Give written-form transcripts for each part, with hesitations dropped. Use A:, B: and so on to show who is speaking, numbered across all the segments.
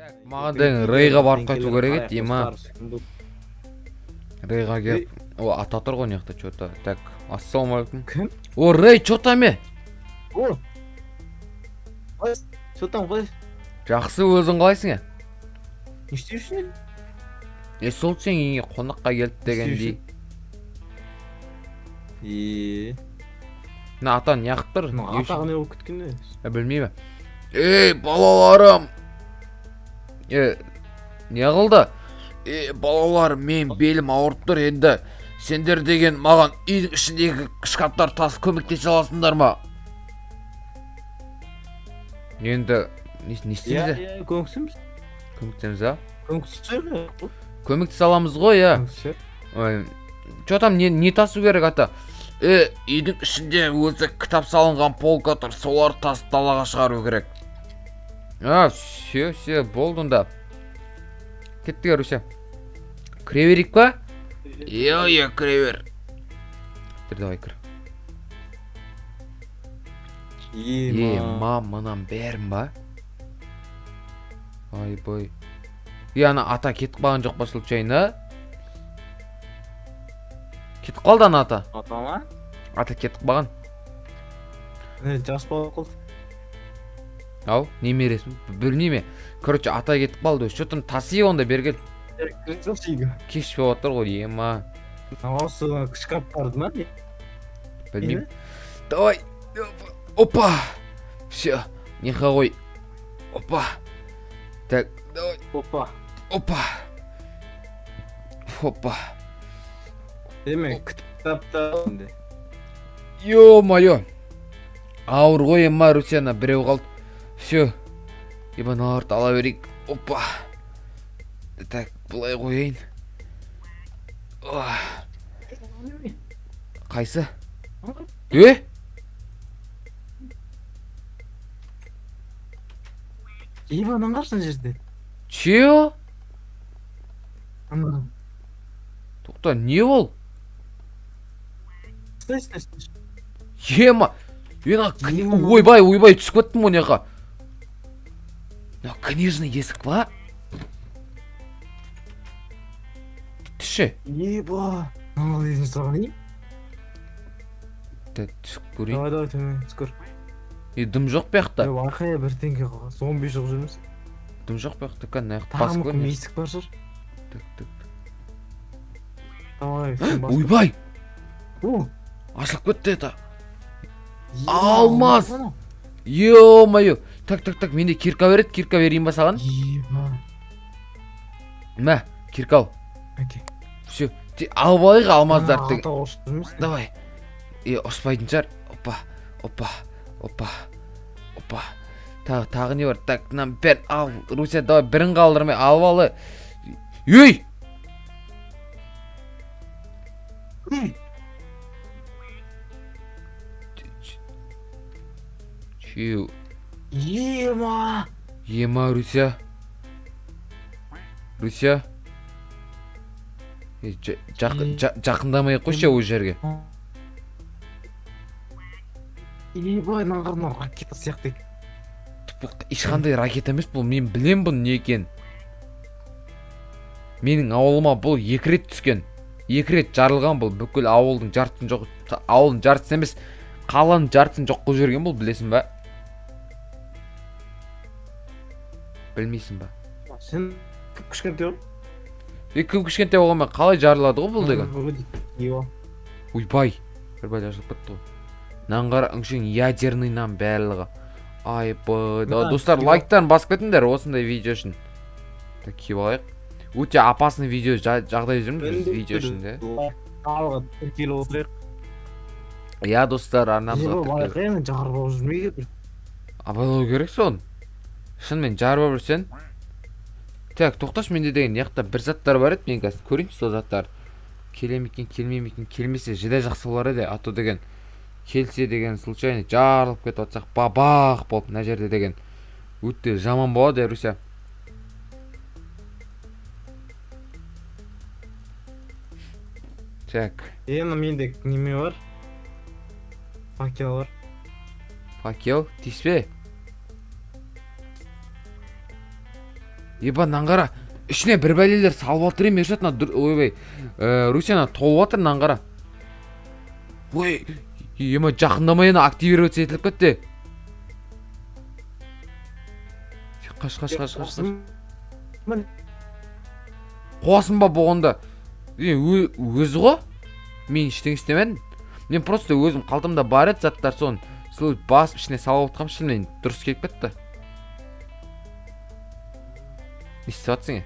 A: Маған деген Рейға барып қайту керек еді, ема. Рейға келіп, о, ата тұр ғой неқті, чөті. Так, ассалаумалейкум.
B: Кім?
A: О, Рей, чөті ме?
B: О! Чөтам қой?
A: Жақсы, өзің қалайсың,
B: Не істейсің?
A: Сол сен үйіңе қонаққа келді дегендей. Мына ата не қылып тұр?
B: Атағы не болып кеткен не?
A: Білмеймін. Балаларым! Не қылды? Балалар, мен белім ауырып тұр енді. Сендер деген маған үйдің ішіндегі шкаптар тас көмектесе аласыңдар ма? Енді не істейміз?
B: Көмектесеміз.
A: Көмектесеміз, а?
B: Көмектесеміз.
A: Көмектесе аламыз ғой,
B: Көмектесеміз.
A: Чотам не тасу керек, ата? Үйдің ішінде өзі кітап салынған полка тұр, солар тасып далаға шығару керек. Все, болдында. Кеттік, Руся. Кіре берейік па? Е, кіре бер. Давай кір. Мынам бәрін ба? Ай-бай. Ана ата кетіп қалған жоқ па случайно? Кетіп қалды ана ата.
B: Ата ма?
A: Ата кетіп қалған.
B: Жас болып қалды.
A: Ау, немересің? Білмейме. Короче, ата кетіп қалды. Что-то таси онда бергел. Кеш болып отыр ғой, ема.
B: Осы шкаптарды ма?
A: Білмеймін. Давай. Опа. Все. Неха ғой. Опа. Так, давай. Опа.
B: Демек, кітапта.
A: Ё-моё. Ауыр ғой, ема, Русяна, біреу қалды. Все. Ебаналарды ала берейік. Опа. Так, бұлай қойайын. Қайсы?
B: Иваннан қарсын жерде.
A: Чео? Тоқта, не ол?
B: Стай.
A: Ема. Ойбай, түсіп кеттім ғой неға. Книжный есік ба? Түсі.
B: Еба. Нағыл едін сұраған ем?
A: Түсіп көрейін.
B: Давай, төмен, түскір.
A: Дым жоқ бияқта.
B: Арқая бір теңге зомби жоқ жүрміз.
A: Дым жоқ бияқта, кән наяқты
B: Тағы
A: басып
B: мүмкін есік бар жыр. Давай,
A: ойбай. Ашылып кетті ета. Алмаз. Ё-моё. Так, менде кирка береді, кирка берейін ба саған? Мә, кирка ал. Все, алып алайық алмаздарды. Давай. Ұрыспайтын шығар. Опа. Тағы не бар? Так, мынаны бер ал. Руся, давай бірін қалдырмай алып алы. Ей! Чеу. Ема, Руся. Жақындамай қойшы ол жерге.
B: Ебай, нағырына ракета сияқты.
A: Ешқандай ракета емес бұл, мен білем бұны не екен. Менің ауылыма бұл 2 рет түскен. 2 рет жарылған бұл, бүкіл ауылдың жартысын жоқ, ауылдың жартысын емес, қаланың жартысын жоқ қылып жүрген бұл, білесің ба? Білмейсің ба?
B: Сен кішкентай ғой?
A: Кім кішкентай болғанмен қалай жарылады ғой бұл деген? Ойбай, бірбай жарылып кетті ғой. Нанғара үңшен ядерный нам бәрлігі. Айбай, достар, лайктарын басып кетіңдер осындай видео үшін. Так, кеп алайық. Өте опасный видео жағдай жүрміз видео үшін де.
B: Алға тіркелі отырайық.
A: Я, достар, арнамызға тіркелі.
B: Байқайын, жарбау жүрмейді.
A: Абайлау керек сон. Шынымен жарбау жүрсен. Так, тоқташ, менде деген яқта бір заттар бар еді, мен қазір көрейінші сол заттар. Келемекен, келмемекен, келмесе жеде жақсы болар еді, ато деген. Келсе деген случайно жарылып кетіп атсақ, бабақ болып мына жерде деген. Өте жаман болады, Руся. Так.
B: Менде неме бар? Факел бар.
A: Факел? Тиспе? Ебан қара. Ішіне бір бәлелер салып отыр ем Ершат. Ойбай. Русияна толып отыр қара. Ой, ема жақындамай ана активироваться етіліп кетті. Қаш. Қуасың ба болғанда? Өзі ғой? Мен ештеңе істемедім. Мен просто өзім қалтамда бар еді заттар, соны сол басып ішіне салып отқам, шынымен дұрыс келіп кетті. Не істеп жатсың?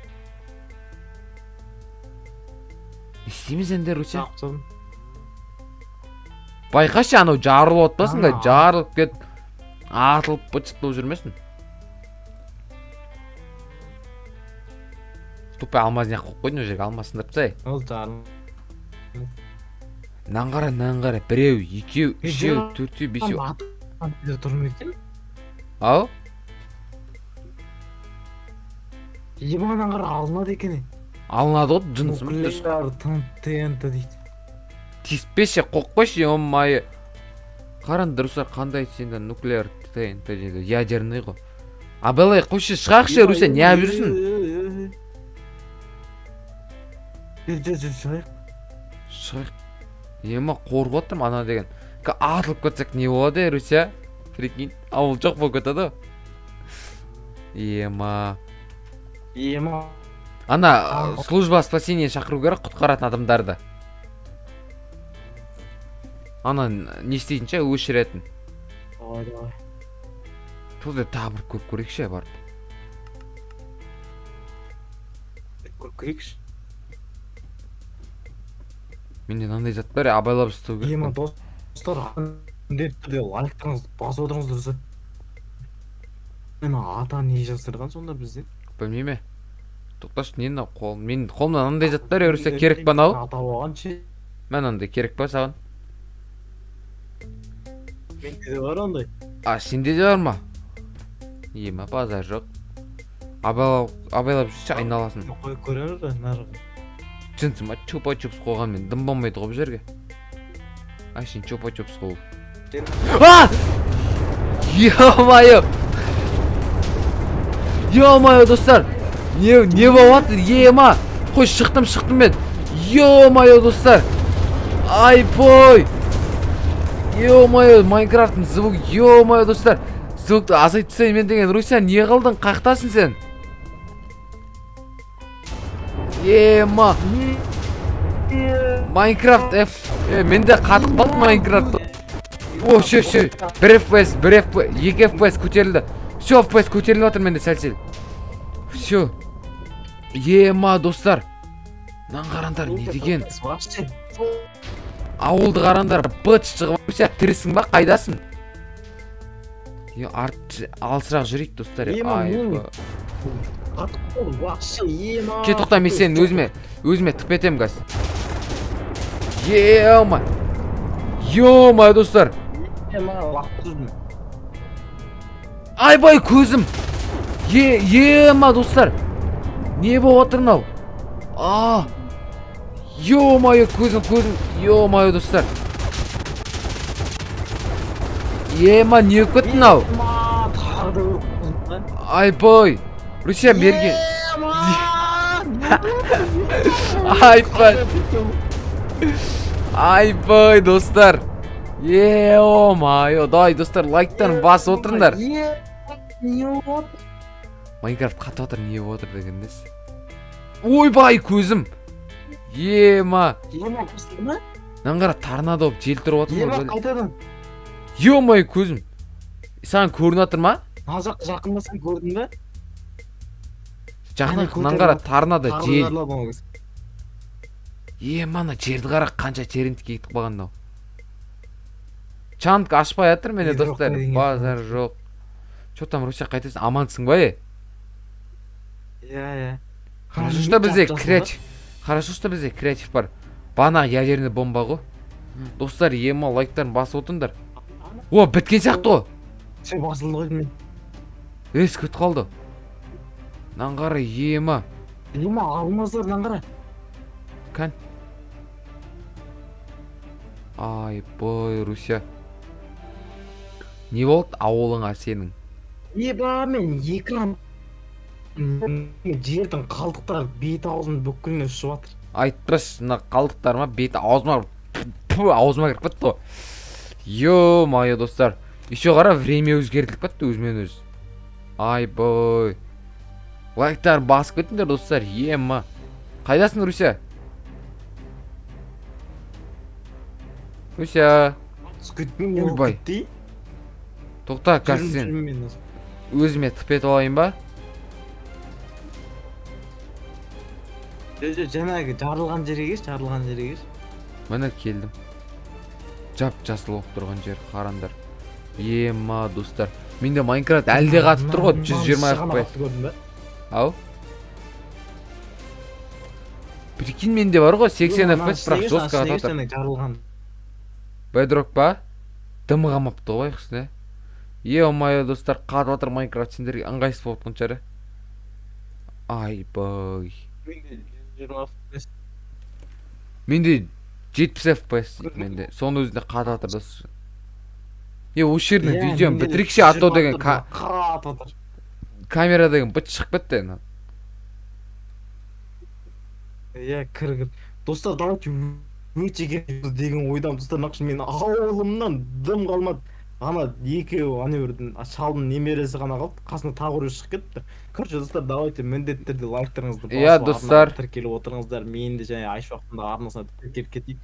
A: Не істейміз енді, Руся? Байқашы, анау жарылып отпасын ғой, жарылып кет, атылып быт-шыт болып жүрмесін. Тупай алмазын яқ қойып қойдың, о жерге алмасындырып тастайық.
B: Ол жарым.
A: Наңғара, біреу, екеу, үшеу, төртеу, бесеу.
B: Тұрмын екен?
A: Ау?
B: Ебан аңғара алынады екен.
A: Алынады ғой, жынысым.
B: Нуклеар ТНТ дейді.
A: Тиіспеші, қоқпашы, омайы. Қаран дұрыстар қандай сенде нуклеар ТНТ дейді, ядерный ғой. Абелай, қойшы, шығақшы, Руся, не ап жүрсің? Шығақ. Ема қорғы отырм, ана деген. Атылып кетсек не болады, Руся? Прикинь, ауыл жоқ болып кетеді. Ема. Ана, служба спасения шақыру керек, құтқаратын адамдарды. Ана, не істейтінше өшіретін.
B: Давай.
A: Тұлды тағы бір көрекші бар.
B: Көрекші?
A: Менде нандай зат бар, абайлап ұстау керек.
B: Ема достар, міндетті түрде лайктарыңызды басып отырыңыздар. Мен ата не жасырған сонда бізден?
A: Білмейме. Тоқташы, нені қолым? Мен қолымда нандай зат бар, өрісе керек па нау?
B: Ата оған ше?
A: Мен нандай керек па саған?
B: Менде де бар ондай.
A: Сенде де бар ма? Ема, базар жоқ. Абайлап жүрші айналасын.
B: Қойып көрер да, нарығы.
A: Жынсыма чупа-чупс қойған мен дым болмайды ғой бұл жерге. Ашын чупа-чупс қойып. Ё-майо! Ё-майо, достар! Не болатыр? Ема! Қой, шықтым мен. Ё-майо, достар! Ай-бой! Ё-майо, Майнкрафттың звук. Ё-майо, достар! Звукты азайтсай мен деген. Руся, не қылдың? Қақтасың сен? Ема! Майнкрафт F. Менде қатып қалды Майнкрафт. О, ше. 1 FPS, 2 FPS көтерілді. Все, FPS көтеріліп отыр менде сәл-сәл. Все. Ема, достар. Нан қарандар, не деген? Ауылды қарандар, быт шығып. Руся, тірісің ба? Қайдасың? Алсырақ жүрейік, достар. Ке, тоқта, мен сен өзіме тіпетем газ. Ема! Ема, достар! Айбай, көзім! Ема, достар! Не болып отыр мынау? Ема, көзім! Ема, достар! Ема, не өкет мынау? Айбай! Руся, берген! Айбай, достар! Ема, дай, достар, лайктарын басып отырыңдар. Майнкрафт қатып отыр, не болып отыр дегендес. Ойбай, көзім! Ема! Нан қара, торнадо болып жел тұрып отыр.
B: Ема, қайтадан!
A: Ема, көзім! Саған көрін отыр ма?
B: Жақындасаң көрдің бе?
A: Нан қара, торнадо жел. Ана жерді қара, қанша терентіке кетіп қалған мынау. Чант ашпай жатыр менде, достар. Базар жоқ. Че там, Руся, қайтесің? Амансың ба,
B: Иә.
A: Хорошо, что бізде креатив бар. Банағы ядерный бомба ғой. Достар, ема, лайктарын басып отырыңдар. О, біткен сияқты ғой.
B: Сен басылды ғой мен.
A: Кетіп қалды. Нан қара, ема.
B: Алмаздар, нан қара.
A: Кән. Ай, бой, Руся. Не болды ауылыңа сенің?
B: Еба, мен экран жердің қалдықтары бет аузын бүкіліне ұшып жатыр.
A: Айтпашы, мына қалдықтар ма беті аузыма аузыма кіріп кетті ғой. Ё-моё, достар. Еще қара, время өзгертіліп кетті өзімен өз. Айбой. Лайктар басып кетіңдер, достар. Ема. Қайдасың, Руся? Руся. Ойбай. Тоқта, қазір сен өзіме тіпет алайын ба?
B: Жаңағы жарылған жерге кеш, жарылған жерге кеш.
A: Міне келдім. Жап-жасыл болып тұрған жер, қарандар. Ема, достар. Менде Майнкрафт әлде қатып тұр ғой, 120 FPS. Ау? Прикинь, менде бар ғой 80 FPS, бірақ жостқа қататыр. Bedrock ба? Дымы қамапты ғой қысыне. Ема, достар, қатып атыр Майнкрафт сендерге ыңғайсыз болып отқан шығар. Айбай. Менде 70 FPS дейді менде. Соның өзінде қатып атыр достар. Осы жердің видеоны бітірікше атау деген камера деген бұт шығып кетті.
B: Кір. Достар, давайте өте деген ойдам. Достар, нақшы мен ауылымнан дым қалмады. Ана екеуі ане бірдің шалдың немересі ғана қалды. Қасына тағы біреу шығып кетті. Короче, достар, давайте міндетті түрде лайктарыңызды басып,
A: достар,
B: тіркеліп отырыңыздар. Мен де және Айш уақытында арнасына тіркеліп кетейік.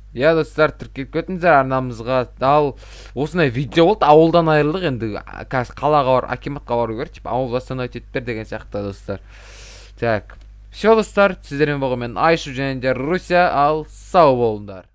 A: Достар, тіркеліп кетіңіздер арнамызға. Ал осындай видео болды, ауылдан айырылдық, енді қазір қалаға бар, акиматқа бару керек, ауыл восстановить еттер деген сияқты, достар. Так. Все, достар, сіздермен болған мен Айшу және де Руся, ал сау болыңдар.